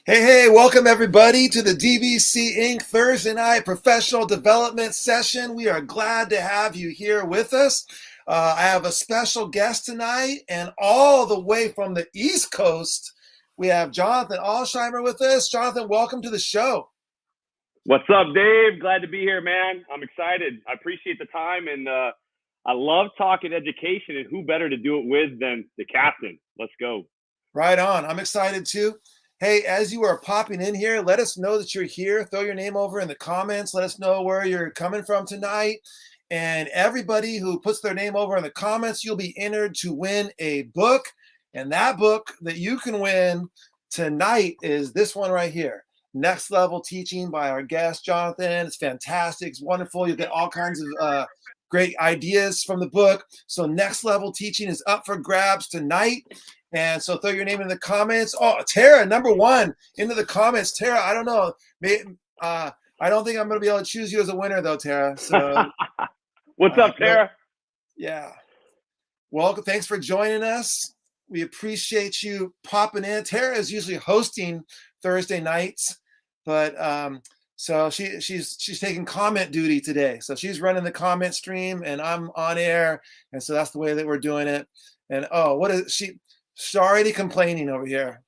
Hey, welcome everybody to the DBC Inc. Thursday night professional development session. We are glad to have you here with us. I have a special guest tonight, and all the way from the East Coast, we have Jonathan Alsheimer with us. Jonathan, welcome to the show. What's up, Dave? Glad to be here, man. I'm excited. I appreciate the time, and I love talking education, and who better to do it with than the captain? Let's go. Right on. I'm excited too. Hey, as you are popping in here, let us know that you're here. Throw your name over in the comments. Let us know where you're coming from tonight. And everybody who puts their name over in the comments, you'll be entered to win a book. And that book that you can win tonight is this one right here. Next Level Teaching by our guest, Jonathan. It's fantastic. It's wonderful. You'll get all kinds of great ideas from the book. So Next Level Teaching is up for grabs tonight. And so throw your name in the comments. Oh, Tara, number one, into the comments. Tara, I don't know. I don't think I'm going to be able to choose you as a winner, though, Tara. So, what's up, Tara? Yeah. Well, thanks for joining us. We appreciate you popping in. Tara is usually hosting Thursday nights, but so she's taking comment duty today. So she's running the comment stream, and I'm on air, and so that's the way that we're doing it. And oh, what is she? She's already complaining over here.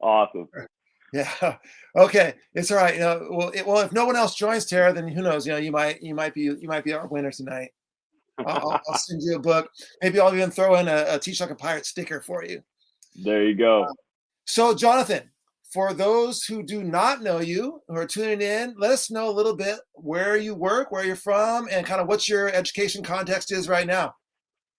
Awesome. Yeah. Okay. It's all right. Well, if no one else joins, Tara, then who knows? You might be our winner tonight. I'll send you a book. Maybe I'll even throw in a Teach Like a Pirate sticker for you. There you go. So, Jonathan, for those who do not know you, who are tuning in, let us know a little bit where you work, where you're from, and kind of what your education context is right now.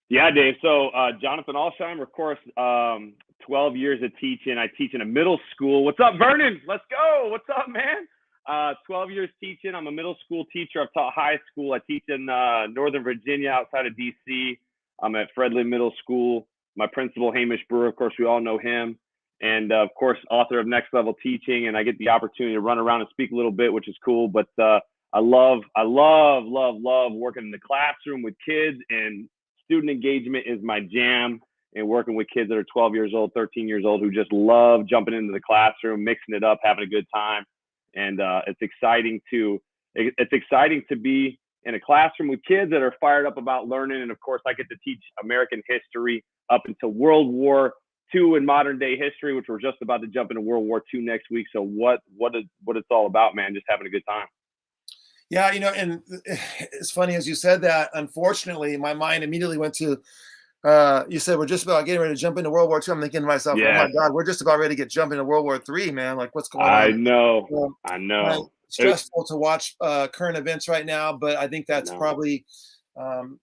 Yeah, Dave. So Jonathan Alsheimer, of course, 12 years of teaching. I teach in a middle school. What's up, Vernon? Let's go. What's up, man? 12 years teaching. I'm a middle school teacher. I've taught high school. I teach in Northern Virginia outside of DC. I'm at Fredley Middle School. My principal, Hamish Brewer, of course, we all know him. And, of course, author of Next Level Teaching. And I get the opportunity to run around and speak a little bit, which is cool. But I love working in the classroom with kids, and student engagement is my jam, and working with kids that are 12 years old, 13 years old, who just love jumping into the classroom, mixing it up, having a good time. And it's exciting to be in a classroom with kids that are fired up about learning. And of course, I get to teach American history up until World War II and modern day history, which we're just about to jump into World War II next week. So what it's all about, man, just having a good time. Yeah, and it's funny as you said that. Unfortunately, my mind immediately went to you said we're just about getting ready to jump into World War II. I'm thinking to myself, Oh my God, we're just about ready to jump into World War III, man. Like, what's going on? I know. Stressful to watch current events right now, but I think that's probably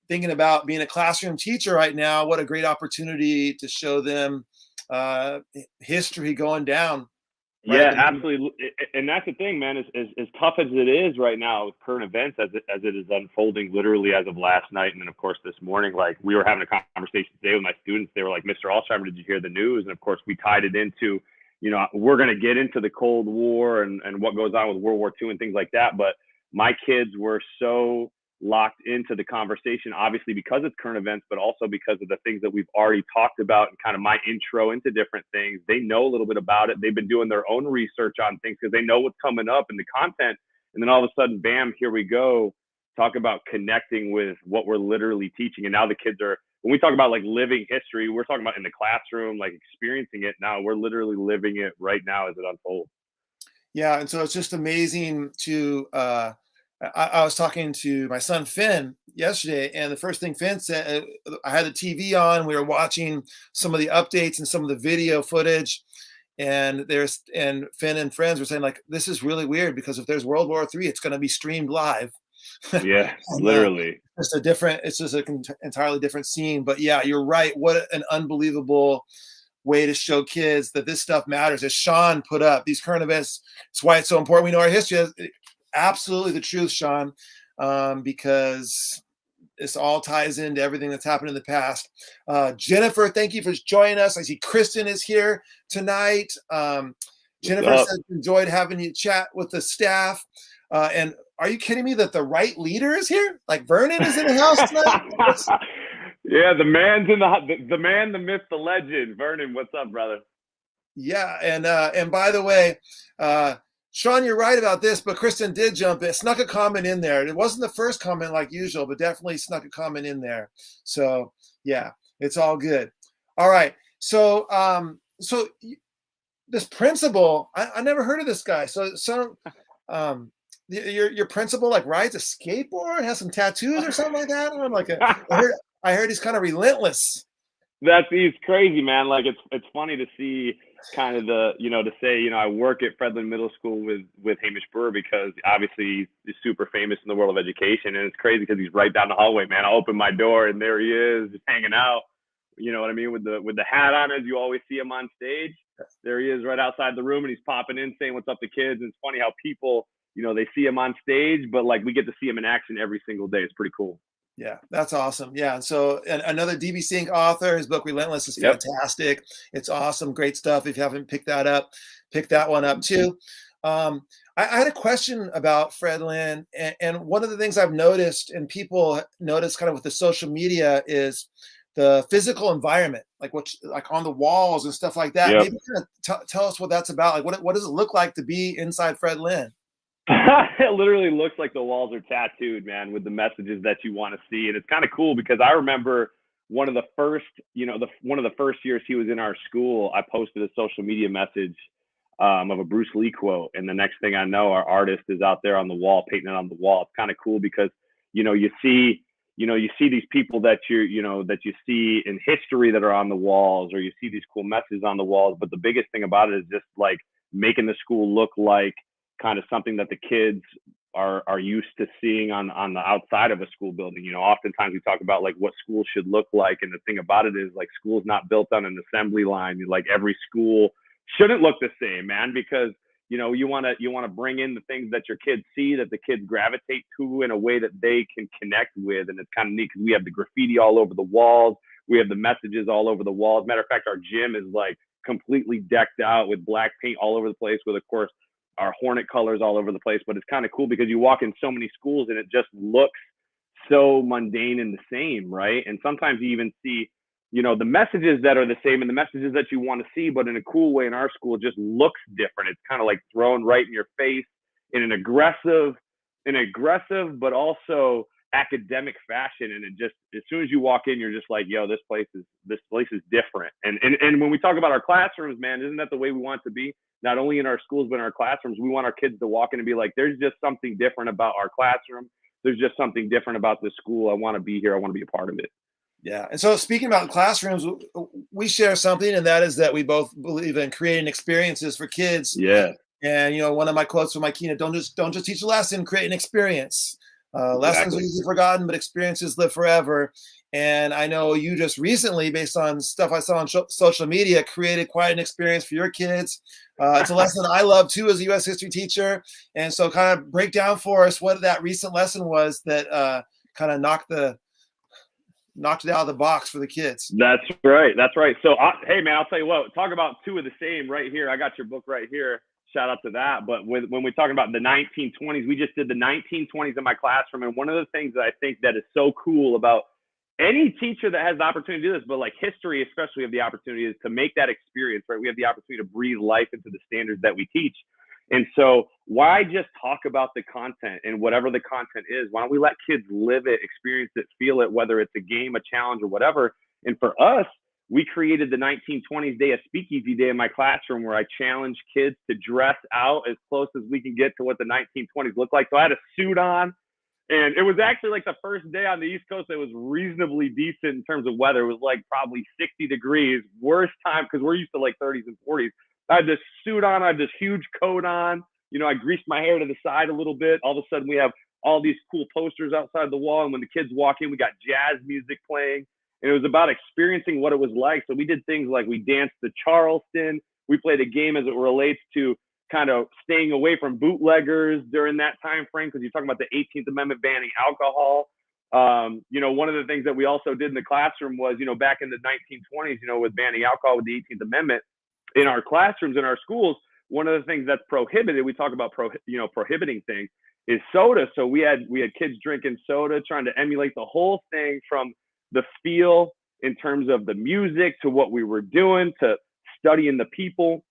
thinking about being a classroom teacher right now. What a great opportunity to show them history going down. Right? Yeah, absolutely. And that's the thing, man, as tough as it is right now with current events as it is unfolding literally as of last night. And then, of course, this morning, like we were having a conversation today with my students. They were like, Mr. Alsheimer, did you hear the news? And of course, we tied it into, we're going to get into the Cold War and what goes on with World War II and things like that. But my kids were so locked into the conversation, obviously because it's current events, but also because of the things that we've already talked about and kind of my intro into different things. They know a little bit about it. They've been doing their own research on things because they know what's coming up in the content. And then all of a sudden, bam, here we go. Talk about connecting with what we're literally teaching. And now the kids are, when we talk about like living history, we're talking about in the classroom, like experiencing it now. We're literally living it right now as it unfolds. Yeah. And so it's just amazing to, I was talking to my son Finn yesterday, and the first thing Finn said, I had the TV on. We were watching some of the updates and some of the video footage, and Finn and friends were saying like, "This is really weird because if there's World War III, it's going to be streamed live." Yeah, literally. It's just an entirely different scene. But yeah, you're right. What an unbelievable way to show kids that this stuff matters. As Sean put up, these current events, it's why it's so important. We know our history. Absolutely the truth, Sean, because this all ties into everything that's happened in the past. Jennifer, thank you for joining us. I see Kristen is here tonight. Jennifer says enjoyed having you chat with the staff. And are you kidding me that the right leader is here? Like Vernon is in the house tonight? Yeah, the man's in the man, the myth, the legend. Vernon, what's up, brother? Yeah, and by the way, Sean, you're right about this, but Kristen did jump in, snuck a comment in there. It wasn't the first comment like usual, but definitely snuck a comment in there. So yeah, it's all good. All right. So this principal, I never heard of this guy. So um, your principal like rides a skateboard, has some tattoos or something like that. I'm like, I heard he's kind of relentless. He's crazy, man. Like it's funny to see kind of the, to say, I work at Fredland Middle School with Hamish Brewer because obviously he's super famous in the world of education, and it's crazy because he's right down the hallway, man. I open my door and there he is, just hanging out. You know what I mean? With the hat on, as you always see him on stage. There he is right outside the room, and he's popping in saying what's up to kids. And it's funny how people, they see him on stage, but like we get to see him in action every single day. It's pretty cool. Yeah, that's awesome. Yeah, and so another DBC Inc. author. His book Relentless is fantastic. It's awesome, great stuff. If you haven't picked that up, pick that one up too. I had a question about Fredland, and one of the things I've noticed, and people notice kind of with the social media, is the physical environment, like like on the walls and stuff like that. Yep. Maybe kind of tell us what that's about. Like, what does it look like to be inside Fredland? It literally looks like the walls are tattooed, man, with the messages that you want to see. And it's kind of cool because I remember one of the first, one of the first years he was in our school, I posted a social media message of a Bruce Lee quote. And the next thing I know, our artist is out there on the wall, painting it on the wall. It's kind of cool because, you see these people that that you see in history that are on the walls, or you see these cool messages on the walls. But the biggest thing about it is just like making the school look like kind of something that the kids are used to seeing on the outside of a school building. Oftentimes we talk about like what schools should look like, and the thing about it is like school's not built on an assembly line. Like every school shouldn't look the same, man, because you want to bring in the things that your kids see, that the kids gravitate to in a way that they can connect with. And it's kind of neat because we have the graffiti all over the walls, we have the messages all over the walls. Matter of fact, our gym is like completely decked out with black paint all over the place, with of course our Hornet colors all over the place. But it's kind of cool because you walk in so many schools and it just looks so mundane and the same, right? And sometimes you even see, the messages that are the same and the messages that you want to see, but in a cool way in our school, it just looks different. It's kind of like thrown right in your face in an aggressive, but also academic fashion. And it just, as soon as you walk in, you're just like, yo, this place is different. And when we talk about our classrooms, man, isn't that the way we want to be? Not only in our schools, but in our classrooms. We want our kids to walk in and be like, there's just something different about our classroom. There's just something different about this school. I want to be here. I want to be a part of it. Yeah. And so speaking about classrooms, we share something, and that is that we both believe in creating experiences for kids. Yeah. And, one of my quotes from my keynote, don't just teach a lesson, create an experience. Lessons are easily forgotten, but experiences live forever. And I know you just recently, based on stuff I saw on social media, created quite an experience for your kids. It's a lesson I love too as a U.S. history teacher. And so kind of break down for us what that recent lesson was that kind of knocked it out of the box for the kids. That's right. So, hey, man, I'll tell you what, talk about two of the same right here. I got your book right here. Shout out to that. But when we're talking about the 1920s, we just did the 1920s in my classroom. And one of the things that I think that is so cool about any teacher that has the opportunity to do this, but like history, especially, have the opportunity is to make that experience, right? We have the opportunity to breathe life into the standards that we teach. And so why just talk about the content, and whatever the content is, why don't we let kids live it, experience it, feel it, whether it's a game, a challenge, or whatever. And for us, we created the 1920s Day, a speakeasy day in my classroom, where I challenge kids to dress out as close as we can get to what the 1920s looked like. So I had a suit on, and it was actually like the first day on the East Coast that was reasonably decent in terms of weather. It was like probably 60 degrees, worst time, because we're used to like 30s and 40s. I had this suit on, I had this huge coat on. I greased my hair to the side a little bit. All of a sudden, we have all these cool posters outside the wall. And when the kids walk in, we got jazz music playing. And it was about experiencing what it was like. So we did things like we danced to Charleston. We played a game as it relates to kind of staying away from bootleggers during that time frame, because you're talking about the 18th Amendment banning alcohol. One of the things that we also did in the classroom was, back in the 1920s, with banning alcohol with the 18th Amendment, in our classrooms, in our schools, one of the things that's prohibited, we talk about prohibiting things, is soda. So we had kids drinking soda, trying to emulate the whole thing, from the feel in terms of the music to what we were doing, to studying the people.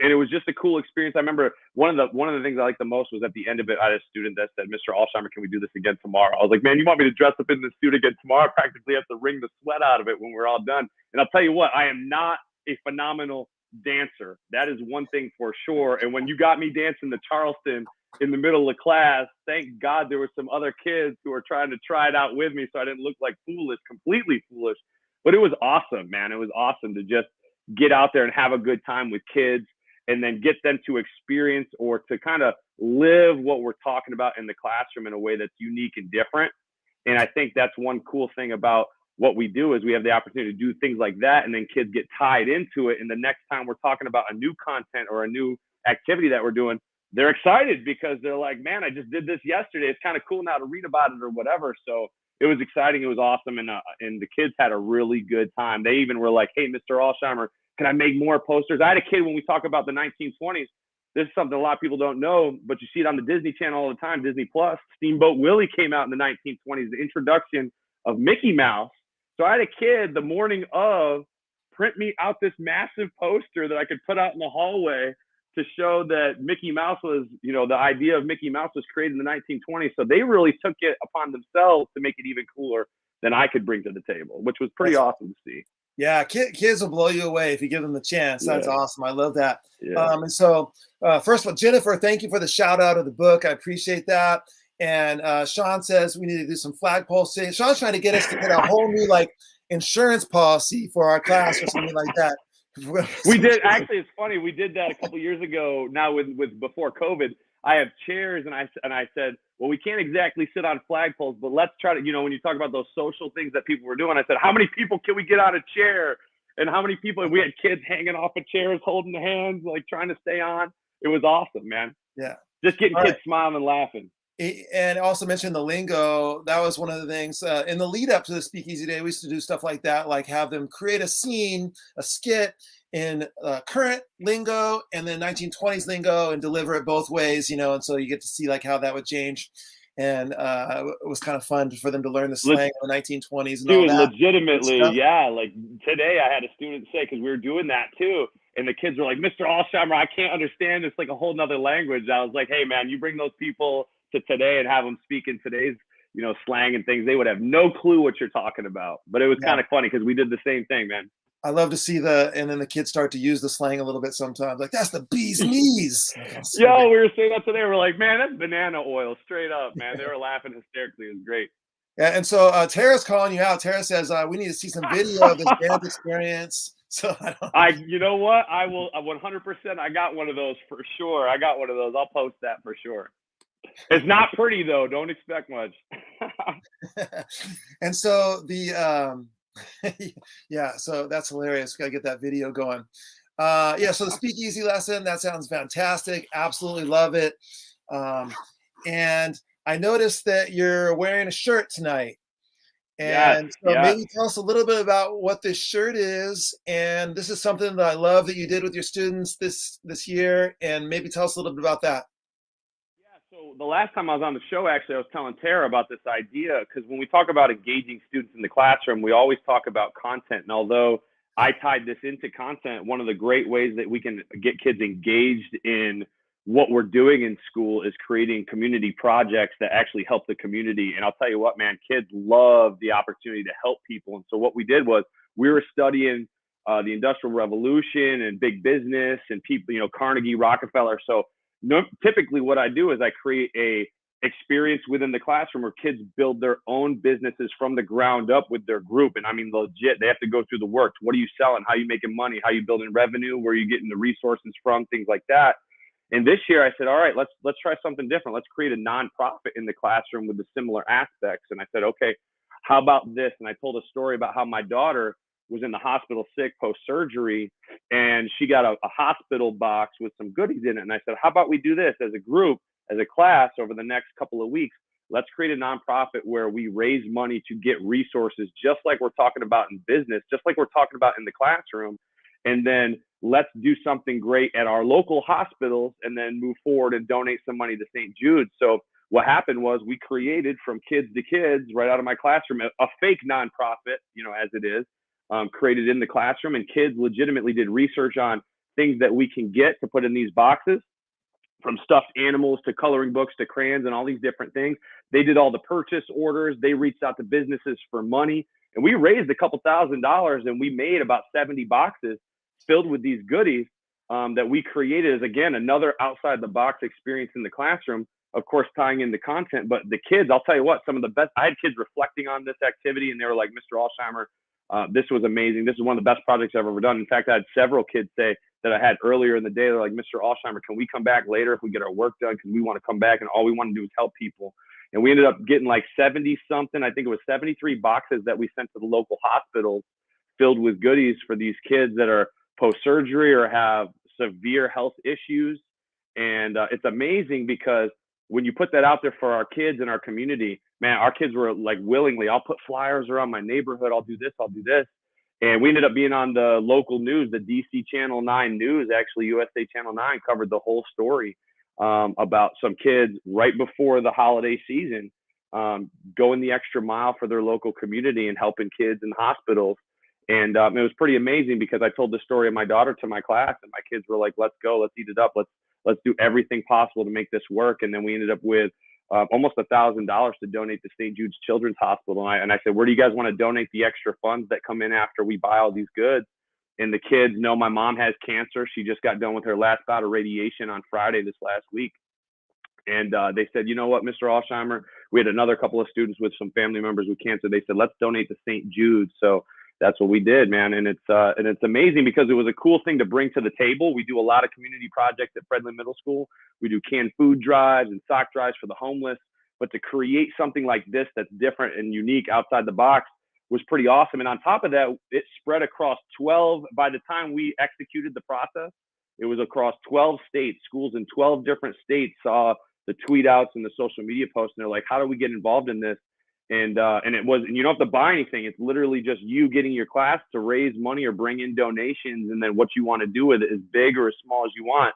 And it was just a cool experience. I remember one of the things I liked the most was at the end of it, I had a student that said, "Mr. Alsheimer, can we do this again tomorrow?" I was like, "Man, you want me to dress up in this suit again tomorrow?" I practically have to wring the sweat out of it when we're all done. And I'll tell you what, I am not a phenomenal dancer. That is one thing for sure. And when you got me dancing the Charleston in the middle of class, thank God there were some other kids who were trying to try it out with me so I didn't look like completely foolish. But it was awesome, man. It was awesome to just get out there and have a good time with kids, and then get them to experience or to kind of live what we're talking about in the classroom in a way that's unique and different. And I think that's one cool thing about what we do is we have the opportunity to do things like that, and then kids get tied into it. And the next time we're talking about a new content or a new activity that we're doing, they're excited because they're like, "Man, I just did this yesterday. It's kind of cool now to read about it," or whatever. So it was exciting. It was awesome. And the kids had a really good time. They even were like, "Hey, Mr. Alsheimer, can I make more posters?" I had a kid, when we talk about the 1920s, this is something a lot of people don't know, but you see it on the Disney Channel all the time, Disney Plus. Steamboat Willie came out in the 1920s, the introduction of Mickey Mouse. So I had a kid the morning of print me out this massive poster that I could put out in the hallway to show that Mickey Mouse was, the idea of Mickey Mouse was created in the 1920s. So they really took it upon themselves to make it even cooler than I could bring to the table, which was pretty awesome to see. Yeah, kids will blow you away if you give them the chance. That's awesome. I love that. Yeah. And so, first of all, Jennifer, thank you for the shout out of the book. I appreciate that. And Sean says we need to do some flagpole sitting. Sean's trying to get us to get a whole new insurance policy for our class or something like that. We did, actually. It's funny. We did that a couple years ago. Now with before COVID, I have chairs, and I said, well, we can't exactly sit on flagpoles, but let's try to, when you talk about those social things that people were doing, I said, how many people can we get on a chair? And how many people? We had kids hanging off of chairs, holding the hands, trying to stay on. It was awesome, man. Yeah. Just getting kids smiling and laughing. And also mentioned the lingo. That was one of the things in the lead up to the Speakeasy Day. We used to do stuff like that, like have them create a scene, a skit in current lingo and then 1920s lingo and deliver it both ways, and so you get to see how that would change. And it was kind of fun for them to learn the slang of the 1920s and all that. Legitimately, yeah. Like today I had a student say, because we were doing that too, and the kids were like, "Mr. Alsheimer, I can't understand. It's like a whole nother language." I was like, "Hey man, you bring those people to today and have them speak in today's, slang and things, they would have no clue what you're talking about." But it was kind of funny because we did the same thing, man. I love to see and then the kids start to use the slang a little bit sometimes. Like, that's the bee's knees. Yo, we were saying that today. We're like, man, that's banana oil, straight up, man. They were laughing hysterically. It was great. Yeah, and so Tara's calling you out. Tara says we need to see some video of this dance experience. So you know what? I will 100%. I got one of those for sure. I got one of those. I'll post that for sure. It's not pretty though. Don't expect much. And so yeah, so that's hilarious. Got to get that video going. Yeah, so the speakeasy lesson, that sounds fantastic. Absolutely love it. And I noticed that you're wearing a shirt tonight. And maybe tell us a little bit about what this shirt is. And this is something that I love that you did with your students this year. And maybe tell us a little bit about that. So the last time I was on the show, actually, I was telling Tara about this idea, because when we talk about engaging students in the classroom, we always talk about content. And although I tied this into content, one of the great ways that we can get kids engaged in what we're doing in school is creating community projects that actually help the community. And I'll tell you what, man, kids love the opportunity to help people. And so what we did was we were studying the Industrial Revolution and big business and people, Carnegie, Rockefeller. So typically what I do is I create a experience within the classroom where kids build their own businesses from the ground up with their group. And I mean, legit, they have to go through the work. What are you selling? How are you making money? How are you building revenue? Where are you getting the resources from? Things like that. And this year I said, all right, let's try something different. Let's create a nonprofit in the classroom with the similar aspects. And I said, okay, how about this? And I told a story about how my daughter was in the hospital sick post-surgery, and she got a hospital box with some goodies in it. And I said, how about we do this as a group, as a class over the next couple of weeks? Let's create a nonprofit where we raise money to get resources, just like we're talking about in business, just like we're talking about in the classroom. And then let's do something great at our local hospitals and then move forward and donate some money to St. Jude's. So what happened was we created, from kids to kids, right out of my classroom, a fake nonprofit, as it is, created in the classroom, and kids legitimately did research on things that we can get to put in these boxes, from stuffed animals to coloring books to crayons and all these different things. They did all the purchase orders. They reached out to businesses for money, and we raised a couple $1,000s, and we made about 70 boxes filled with these goodies that we created as, again, another outside the box experience in the classroom, of course, tying in the content. But the kids, I'll tell you what, some of the best, I had kids reflecting on this activity, and they were like, Mr. Alsheimer, this was amazing. This is one of the best projects I've ever done. In fact, I had several kids say that I had earlier in the day, they're like, Mr. Alsheimer, can we come back later if we get our work done? Because we want to come back, and all we want to do is help people. And we ended up getting like 70 something, I think it was 73 boxes that we sent to the local hospitals filled with goodies for these kids that are post-surgery or have severe health issues. And it's amazing because when you put that out there for our kids in our community, man, our kids were like, willingly, I'll put flyers around my neighborhood. I'll do this. I'll do this. And we ended up being on the local news, the DC Channel 9 News, actually USA Channel 9 covered the whole story about some kids right before the holiday season going the extra mile for their local community and helping kids in hospitals. And it was pretty amazing because I told the story of my daughter to my class, and my kids were like, let's go, let's eat it up. Let's do everything possible to make this work. And then we ended up with almost $1,000 to donate to St. Jude's Children's Hospital. And I said, where do you guys want to donate the extra funds that come in after we buy all these goods? And the kids know my mom has cancer. She just got done with her last bout of radiation on Friday this last week. And they said, you know what, Mr. Alsheimer, we had another couple of students with some family members with cancer. They said, let's donate to St. Jude's. So that's what we did, man. And it's amazing because it was a cool thing to bring to the table. We do a lot of community projects at Fredland Middle School. We do canned food drives and sock drives for the homeless. But to create something like this that's different and unique outside the box was pretty awesome. And on top of that, it spread across 12. By the time we executed the process, it was across 12 states. Schools in 12 different states saw the tweet outs and the social media posts, and they're like, how do we get involved in this? And it was, and you don't have to buy anything. It's literally just you getting your class to raise money or bring in donations. And then what you want to do with it is big or as small as you want.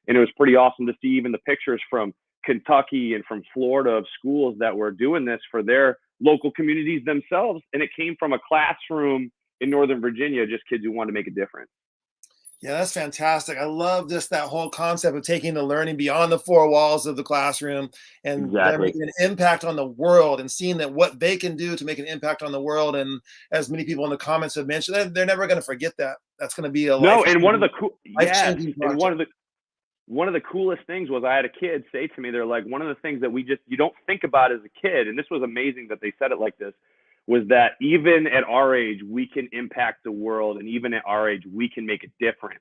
And it was pretty awesome to see even the pictures from Kentucky and from Florida of schools that were doing this for their local communities themselves. And it came from a classroom in Northern Virginia, just kids who wanted to make a difference. Yeah, that's fantastic. I love that whole concept of taking the learning beyond the four walls of the classroom and they're making an impact on the world and seeing that what they can do to make an impact on the world. And as many people in the comments have mentioned, they're never going to forget that. That's going to be a and one of the life-changing project. And one of the coolest things was I had a kid say to me, they're like, one of the things that you don't think about as a kid, and this was amazing that they said it like this, was that even at our age, we can impact the world. And even at our age, we can make a difference.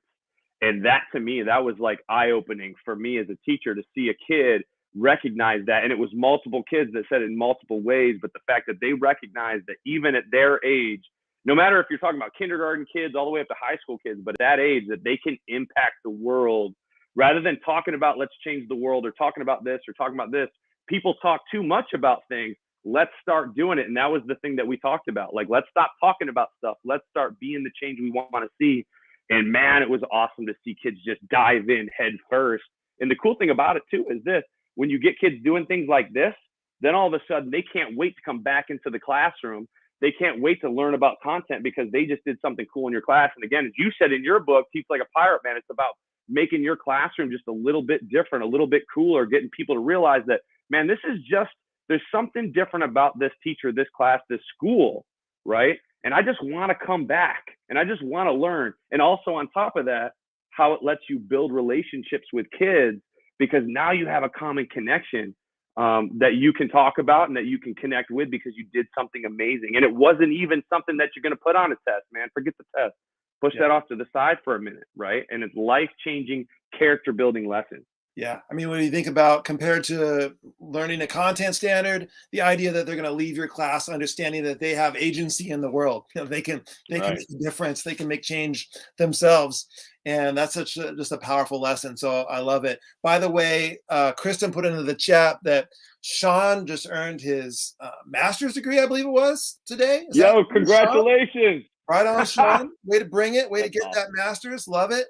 And that, to me, that was like eye-opening for me as a teacher to see a kid recognize that. And it was multiple kids that said it in multiple ways, but the fact that they recognized that even at their age, no matter if you're talking about kindergarten kids all the way up to high school kids, but at that age, that they can impact the world rather than talking about let's change the world or talking about this or talking about this. People talk too much about things. Let's start doing it. And that was the thing that we talked about. Like, let's stop talking about stuff. Let's start being the change we want to see. And man, it was awesome to see kids just dive in head first. And the cool thing about it too is this, when you get kids doing things like this, then all of a sudden they can't wait to come back into the classroom. They can't wait to learn about content because they just did something cool in your class. And again, as you said in your book, Teach Like a Pirate, man, it's about making your classroom just a little bit different, a little bit cooler, getting people to realize that, man, there's something different about this teacher, this class, this school, right? And I just want to come back and I just want to learn. And also on top of that, how it lets you build relationships with kids because now you have a common connection that you can talk about and that you can connect with because you did something amazing. And it wasn't even something that you're going to put on a test, man. Forget the test. Push that off to the side for a minute, right? And it's life-changing, character-building lessons. Yeah. I mean, when you think about compared to learning a content standard, the idea that they're going to leave your class understanding that they have agency in the world, they can make a difference. They can make change themselves. And that's just a powerful lesson. So I love it. By the way, Kristen put into the chat that Sean just earned his master's degree, I believe it was today. Yo, congratulations. Sean? Right on, Sean. Way to bring it. Way to get that master's. Love it.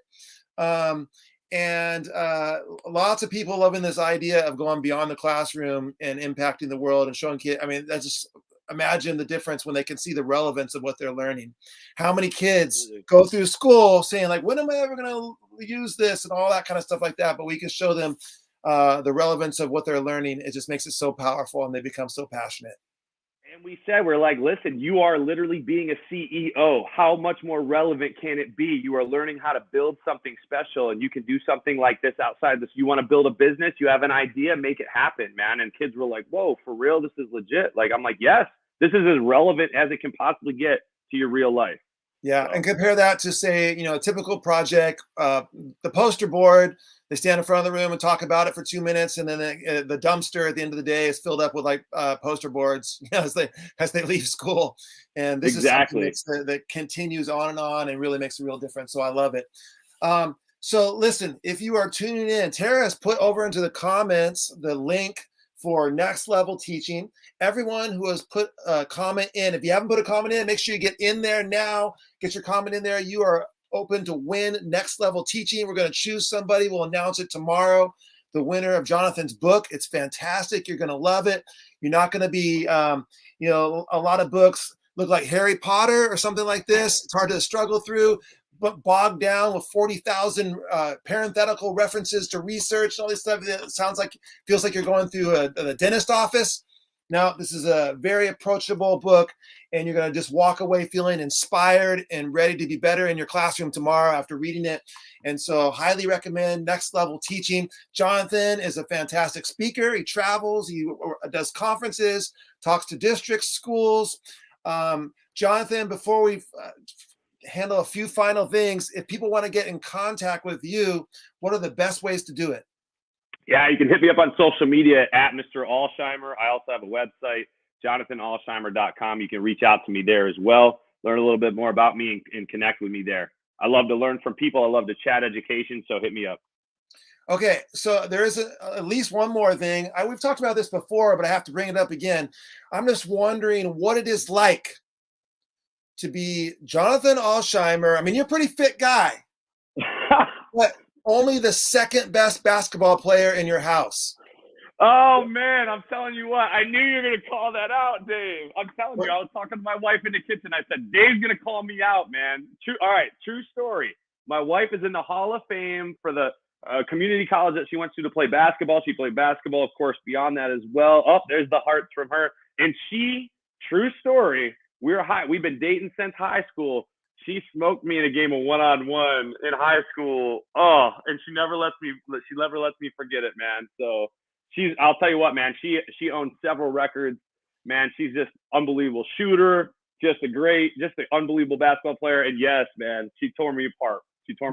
And lots of people loving this idea of going beyond the classroom and impacting the world and showing kids. I mean, that's just imagine the difference when they can see the relevance of what they're learning. How many kids go through school saying like, when am I ever going to use this and all that kind of stuff like that? But we can show them the relevance of what they're learning. It just makes it so powerful and they become so passionate. And we said, we're like, listen, you are literally being a CEO. How much more relevant can it be? You are learning how to build something special, and you can do something like this outside this. You want to build a business, you have an idea, make it happen, man. And kids were like, whoa, for real? This is legit. Like, I'm like, yes, this is as relevant as it can possibly get to your real life. Yeah, and compare that to, say, a typical project, the poster board. They stand in front of the room and talk about it for 2 minutes, and then the dumpster at the end of the day is filled up with like poster boards as they leave school. And this is something that continues on and really makes a real difference. So I love it. So listen, if you are tuning in, Tara has put over into the comments the link for Next Level Teaching. Everyone who has put a comment in, if you haven't put a comment in, make sure you get in there now. Get your comment in there. You are open to win Next Level Teaching. We're going to choose somebody. We'll announce it tomorrow. The winner of Jonathan's book. It's fantastic. You're going to love it. You're not going to be, a lot of books look like Harry Potter or something like this. It's hard to struggle through, but bogged down with 40,000 parenthetical references to research and all this stuff. It feels like you're going through the dentist office. Now, this is a very approachable book, and you're going to just walk away feeling inspired and ready to be better in your classroom tomorrow after reading it. And so highly recommend Next Level Teaching. Jonathan is a fantastic speaker. He travels, he does conferences, talks to districts, schools. Jonathan, before we handle a few final things, if people want to get in contact with you, what are the best ways to do it? Yeah, you can hit me up on social media at Mr. Alsheimer. I also have a website, jonathanalsheimer.com. You can reach out to me there as well, learn a little bit more about me and connect with me there. I love to learn from people. I love to chat education, so hit me up. Okay, so there is at least one more thing. We've talked about this before, but I have to bring it up again. I'm just wondering what it is like to be Jonathan Alsheimer. I mean, you're a pretty fit guy, but only the second best basketball player in your house. Oh, man, I'm telling you what. I knew you were going to call that out, Dave. I'm telling you, I was talking to my wife in the kitchen. I said, Dave's going to call me out, man. True story. My wife is in the Hall of Fame for the community college that she went to play basketball. She played basketball, of course, beyond that as well. Oh, there's the hearts from her. And true story, we've been dating since high school. She smoked me in a game of one-on-one in high school. Oh, and she never lets me forget it, man. So I'll tell you what, man, she owns several records, man. She's just unbelievable shooter, just an unbelievable basketball player. And yes, man, she tore me apart. I'll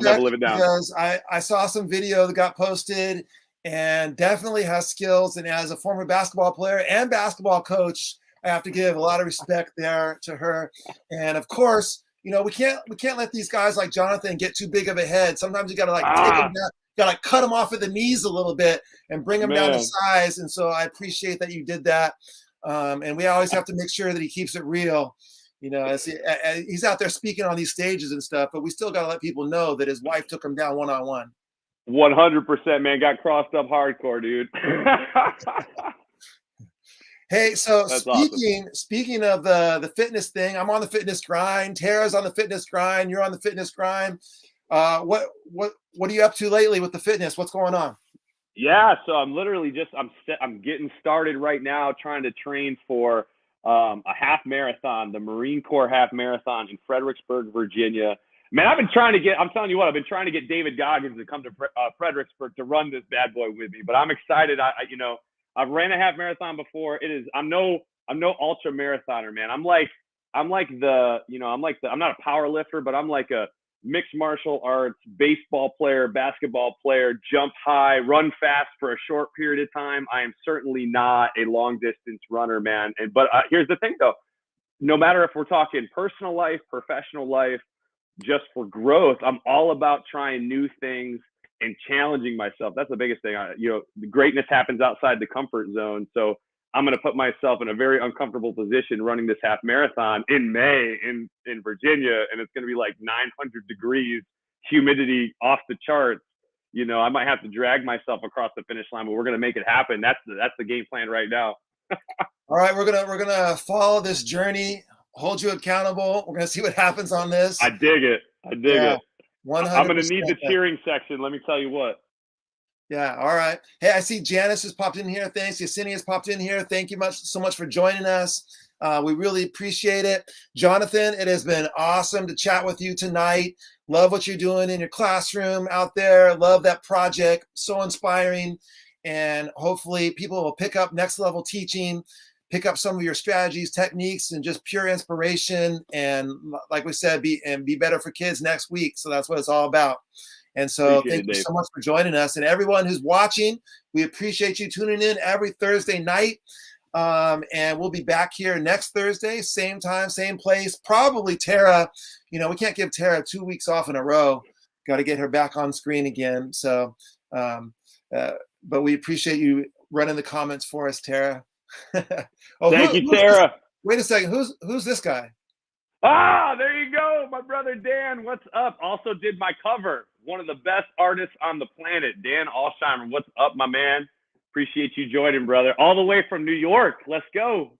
never live it down. Because I saw some video that got posted and definitely has skills. And as a former basketball player and basketball coach, I have to give a lot of respect there to her. And of course, we can't let these guys like Jonathan get too big of a head. Sometimes you got to take them down, got to cut them off at the knees a little bit and bring them down to size. And so I appreciate that you did that. And we always have to make sure that he keeps it real. As he's out there speaking on these stages and stuff, but we still got to let people know that his wife took him down one-on-one. 100%, man. Got crossed up hardcore, dude. Hey, so speaking of the fitness thing, I'm on the fitness grind. Tara's on the fitness grind. You're on the fitness grind. What are you up to lately with the fitness? What's going on? Yeah, so I'm literally I'm getting started right now, trying to train for a half marathon, the Marine Corps half marathon in Fredericksburg, Virginia. Man, I'm telling you what, I've been trying to get David Goggins to come to Fredericksburg to run this bad boy with me, but I'm excited. I've ran a half marathon before. I'm no ultra marathoner, man. I'm not a power lifter, but I'm like a mixed martial arts, baseball player, basketball player, jump high, run fast for a short period of time. I am certainly not a long distance runner, man. But here's the thing though, no matter if we're talking personal life, professional life, just for growth, I'm all about trying new things and challenging myself. That's the biggest thing. The greatness happens outside the comfort zone. So I'm going to put myself in a very uncomfortable position running this half marathon in May in Virginia. And it's going to be like 900 degrees, humidity off the charts. I might have to drag myself across the finish line, but we're going to make it happen. That's the game plan right now. All right, we're gonna follow this journey, hold you accountable. We're gonna see what happens on this. I dig it. I dig Yeah, it. I'm going to 100%. need the cheering section. Let me tell you what. Yeah, all right. Hey, I see Janice has popped in here. Thanks. Yesenia has popped in here. Thank you so much for joining us. We really appreciate it. Jonathan, it has been awesome to chat with you tonight. Love what you're doing in your classroom out there. Love that project. So inspiring. And hopefully people will pick up next level teaching, pick up some of your strategies, techniques, and just pure inspiration. And like we said, be better for kids next week. So that's what it's all about. And so Appreciate thank it, you Dave. so much for joining us. And everyone who's watching, we appreciate you tuning in every Thursday night. And we'll be back here next Thursday, same time, same place. Probably Tara, we can't give Tara 2 weeks off in a row. Got to get her back on screen again. So, but we appreciate you running the comments for us, Tara. Thank you, Tara. Wait a second. Who's this guy? Ah, there you go. My brother Dan, what's up? Also did my cover. One of the best artists on the planet, Dan Alsheimer. What's up, my man? Appreciate you joining, brother. All the way from New York. Let's go.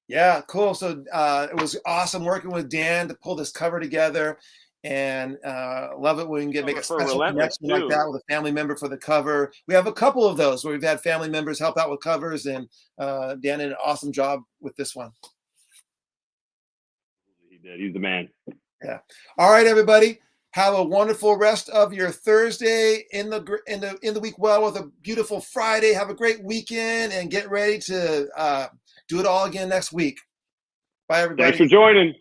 Yeah, cool. So it was awesome working with Dan to pull this cover together, and love it when we can make a special connection like that with a family member for the cover. We have a couple of those where we've had family members help out with covers, and Dan did an awesome job with this one. He did. He's the man. Yeah. All right, everybody. Have a wonderful rest of your Thursday in the week. Well, with a beautiful Friday. Have a great weekend, and get ready to do it all again next week. Bye, everybody. Thanks for joining.